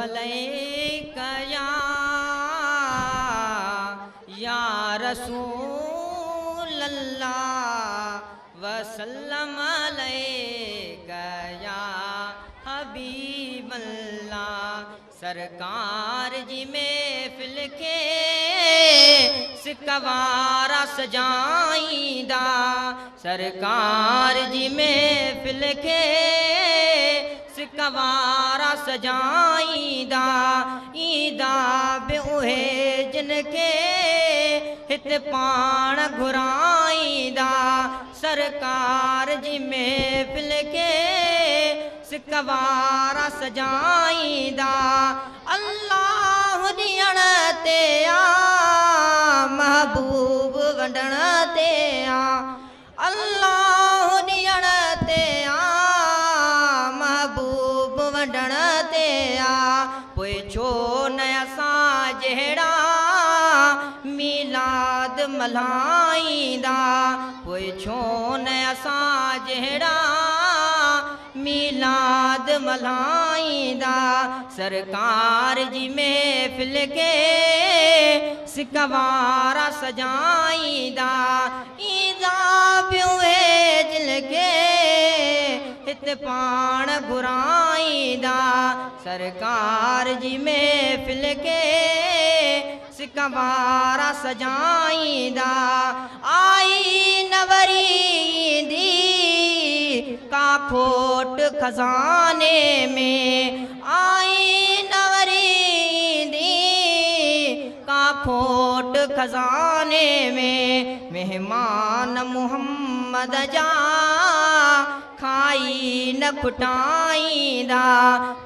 अलैका या रसूल अल्लाह वसल्लम अलैका या हबीब अल्लाह। सरकार जी महफिल के सिकवारा सजाईंदा, सरकार जी महफिल के सिकवारा सजाईंदा। ईदा बि उहे जिनके हित पाण घुराईंदा, सरकार जी महफिल के सिकवारा सजाईंदा। अल्लाह ॾियण ते आ महबूब वंडण ते आ, अल्लाह ॾियण ते आ महबूब वंडण ते आ। पोइ छो न असां जहिड़ा मीलाद मल्हाईंदा, पोइ छो न असां जहिड़ा मीलाद मल्हाईंदा। सरकार जी महफिल के सिकवारा सजाईंदा। ईदा बि उहे जिनके हित पाण घुराईंदा, सरकार जी महफिल के सिकवारा सजाईंदा। आई न वरी ईंदी का खोट खजाने में, आई न वरी ईंदी का खोट खजाने में। मेहमान मुहम्मद जा खाई न खुटाईंदा,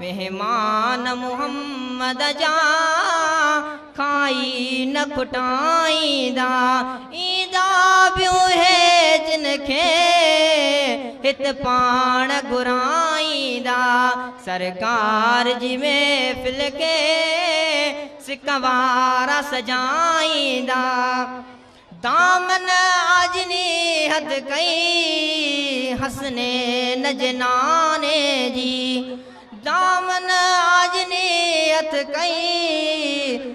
मेहमान मुहम्मद जा खाई न खुटाईंदा। ईदा बि उहे जिनखे हित पाण घुराईंदा, सरकार जी महफिल के सिकवारा सजाईंदा। दामन आजनी हद कई हसने नजनाने जी, दामन आजनी हथ कई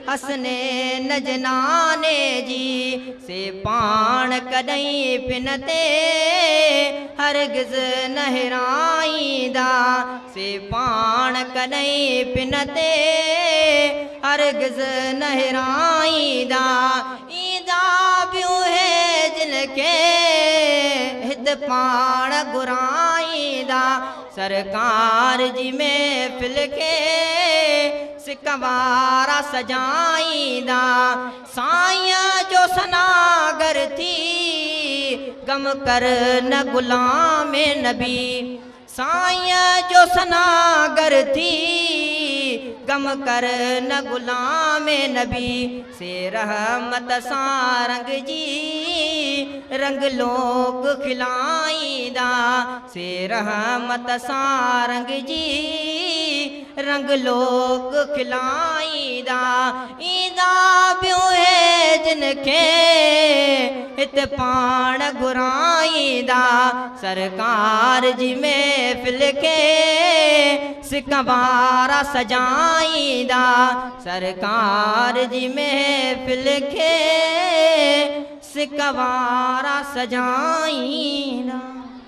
हसने नजनाने जी। से पाण कॾहिं पिन ते हरगिज़ न हिराईंदा, से पाण कॾहिं पिन ते हरगिज़ न हिराईंदा। ईदा बि उहे जिनके हित पाण घुराईंदा, सरकार जी महफिल के सिकवारा सजाईंदा। साईं जो सनागर थी गम कर न गुलाम नबी, साईं जो सनागर थी गम कर न गुलाम नबी। से रहमत सां रंग जी रंग लोग खिलाईंदा, से रहमत सां रंग जी रंग लोग खिलाईंदा। ईदा बि उहे जिनखे हित पाण घुराईंदा, सरकार जी महफिल के सिकवारा सजाईंदा, सरकार जी महफिल के सिकवारा सजाईंदा।